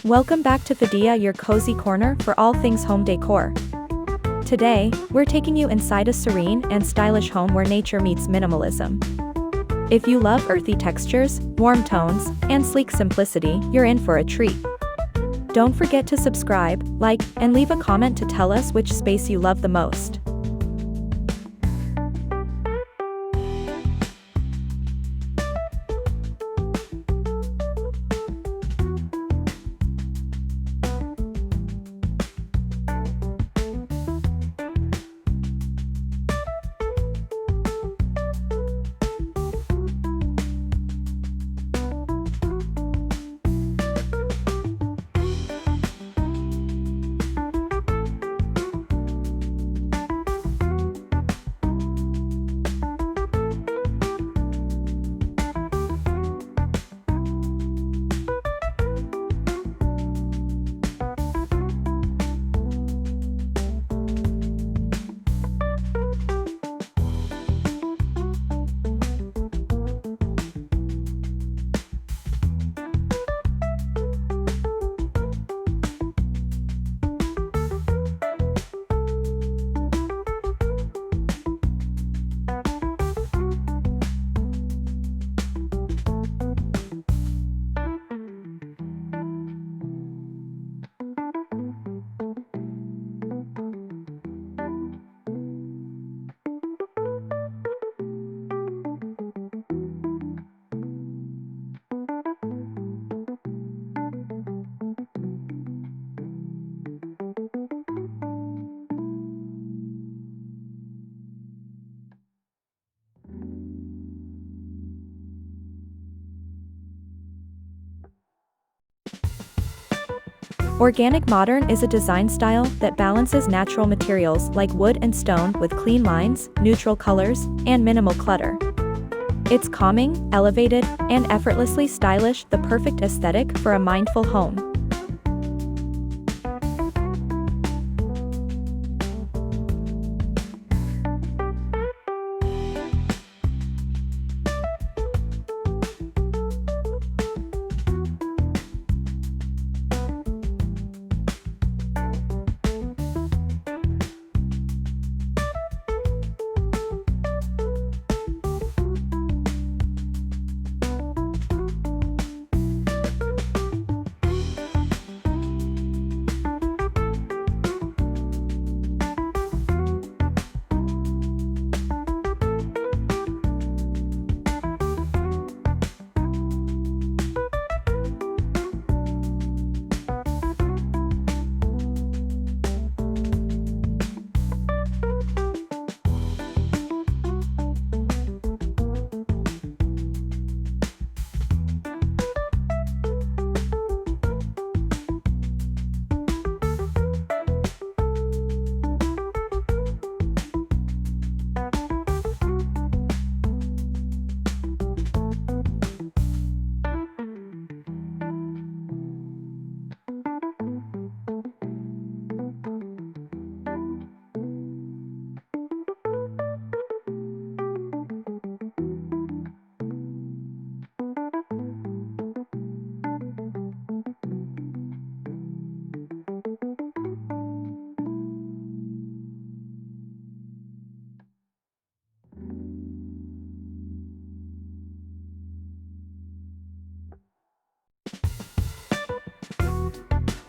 Welcome back to Fadiya, your cozy corner for all things home decor. Today, we're taking you inside a serene and stylish home where nature meets minimalism. If you love earthy textures, warm tones, and sleek simplicity, you're in for a treat. Don't forget to subscribe, like, and leave a comment to tell us which space you love the most. Organic modern is a design style that balances natural materials like wood and stone with clean lines, neutral colors, and minimal clutter. It's calming, elevated, and effortlessly stylish, the perfect aesthetic for a mindful home.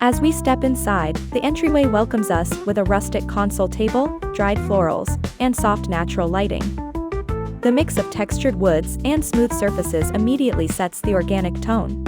As we step inside, the entryway welcomes us with a rustic console table, dried florals, and soft natural lighting. The mix of textured woods and smooth surfaces immediately sets the organic tone.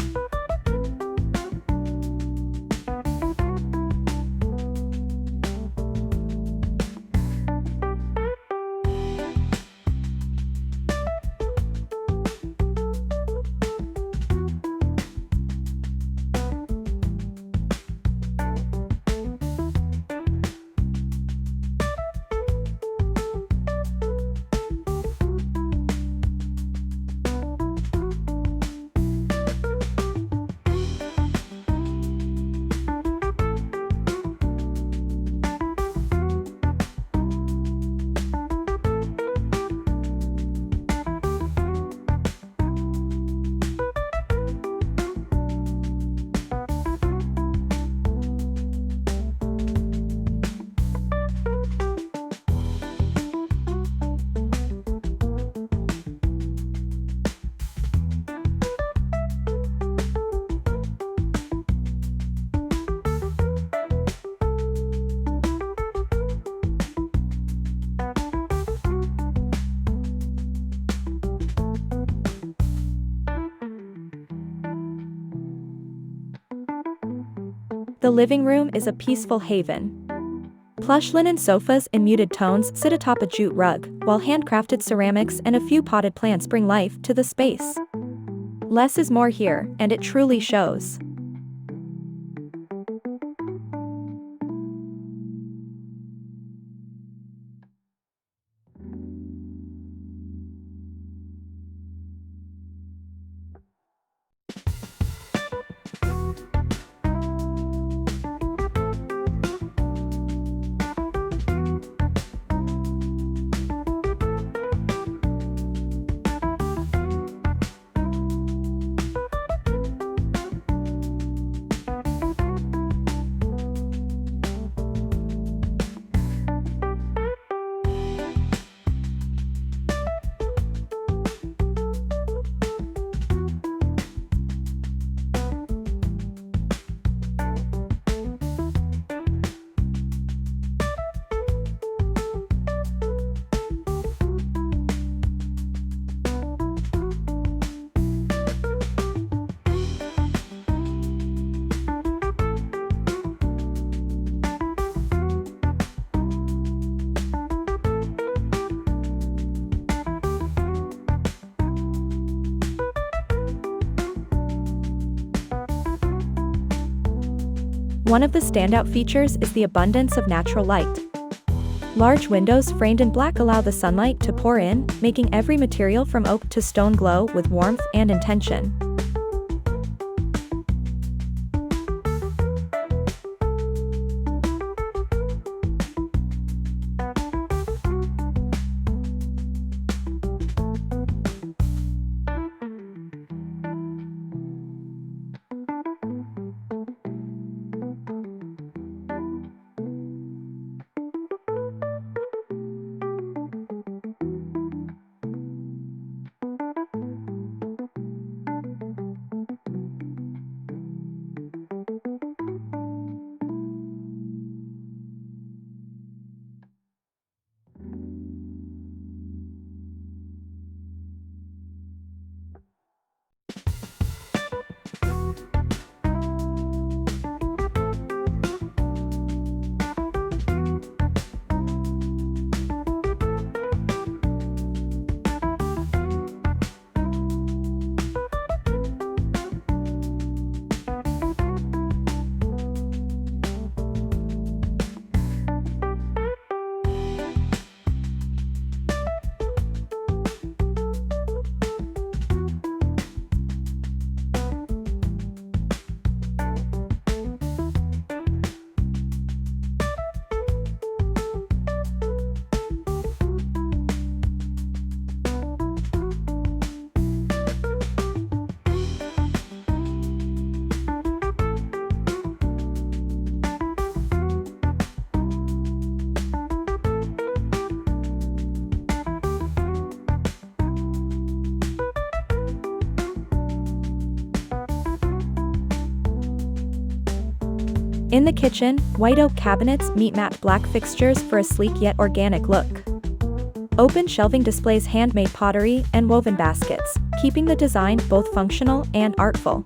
The living room is a peaceful haven. Plush linen sofas in muted tones sit atop a jute rug, while handcrafted ceramics and a few potted plants bring life to the space. Less is more here, and it truly shows. One of the standout features is the abundance of natural light. Large windows framed in black allow the sunlight to pour in, making every material from oak to stone glow with warmth and intention. In the kitchen, white oak cabinets meet matte black fixtures for a sleek yet organic look. Open shelving displays handmade pottery and woven baskets, keeping the design both functional and artful.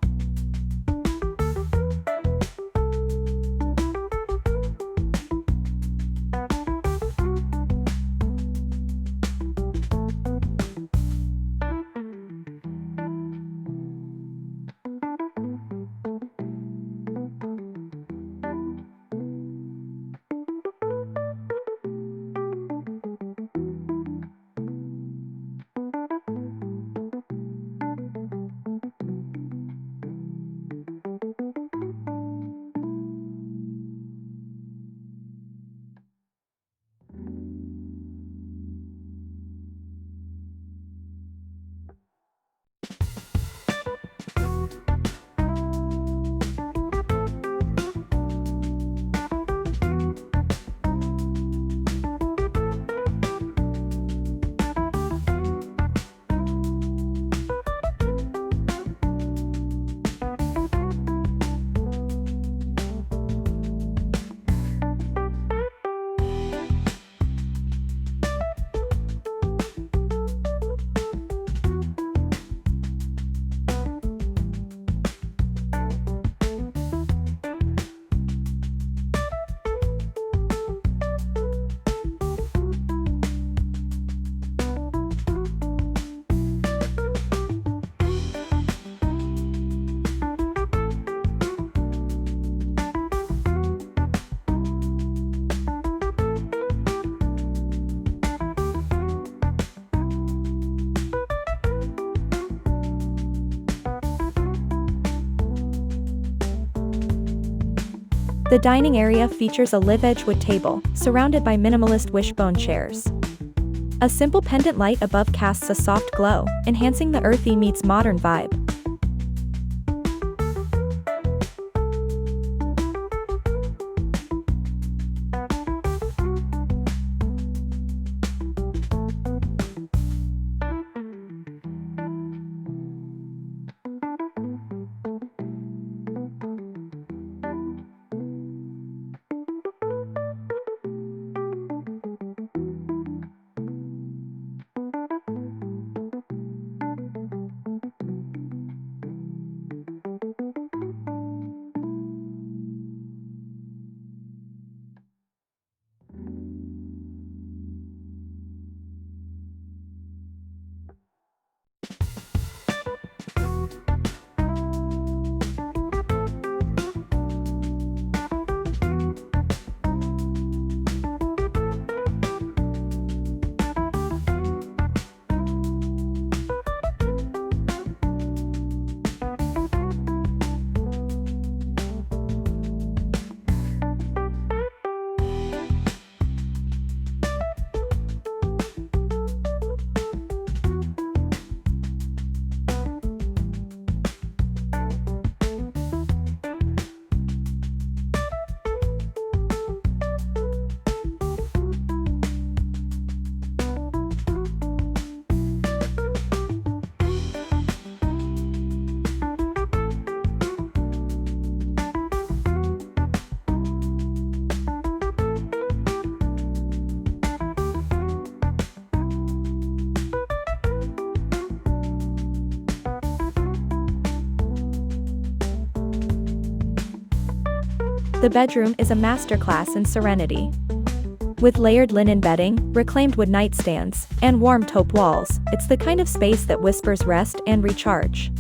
The dining area features a live-edge wood table, surrounded by minimalist wishbone chairs. A simple pendant light above casts a soft glow, enhancing the earthy meets modern vibe. The bedroom is a masterclass in serenity. With layered linen bedding, reclaimed wood nightstands, and warm taupe walls, it's the kind of space that whispers rest and recharge.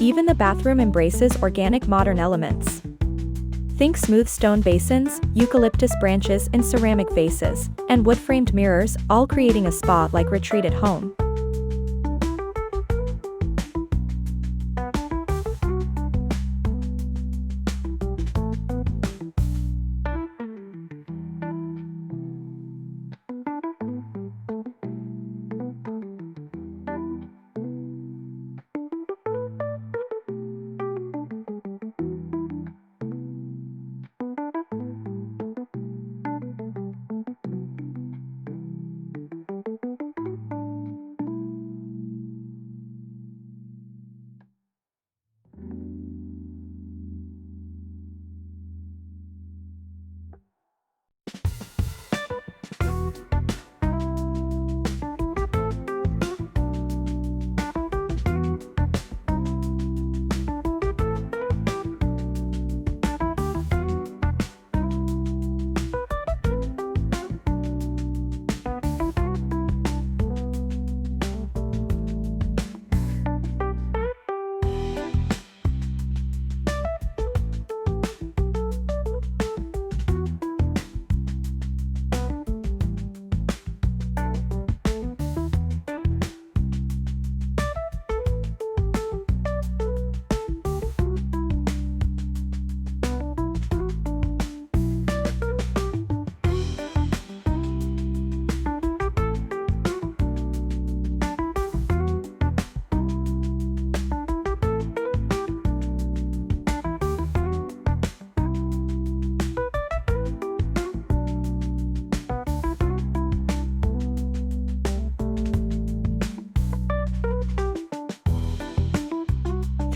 Even the bathroom embraces organic modern elements. Think smooth stone basins, eucalyptus branches in ceramic vases, and wood-framed mirrors, all creating a spa-like retreat at home.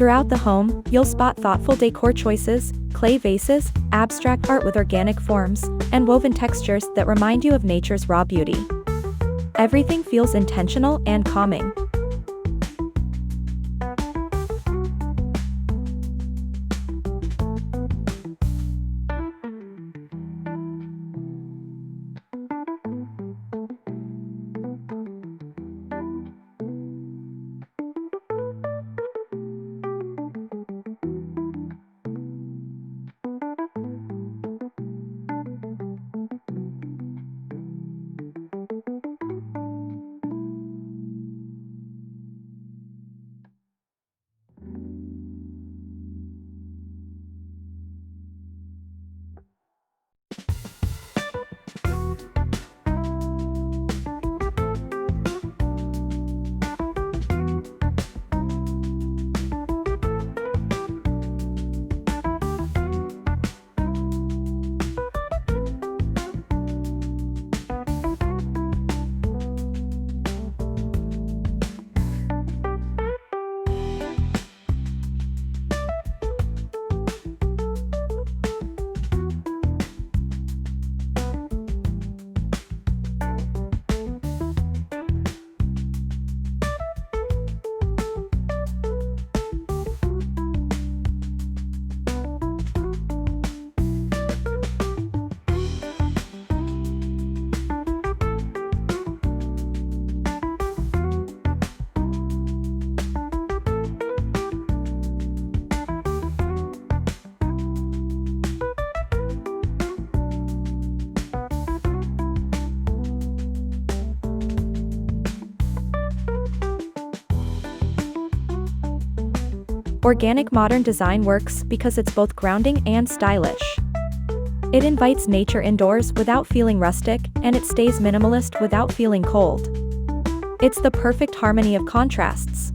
Throughout the home, you'll spot thoughtful decor choices, clay vases, abstract art with organic forms, and woven textures that remind you of nature's raw beauty. Everything feels intentional and calming. Organic modern design works because it's both grounding and stylish. It invites nature indoors without feeling rustic, and it stays minimalist without feeling cold. It's the perfect harmony of contrasts.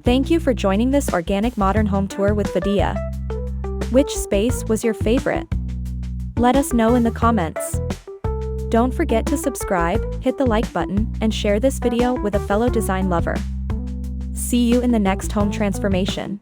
Thank you for joining this organic modern home tour with Fadiya. Which space was your favorite? Let us know in the comments. Don't forget to subscribe, hit the like button, and share this video with a fellow design lover. See you in the next home transformation.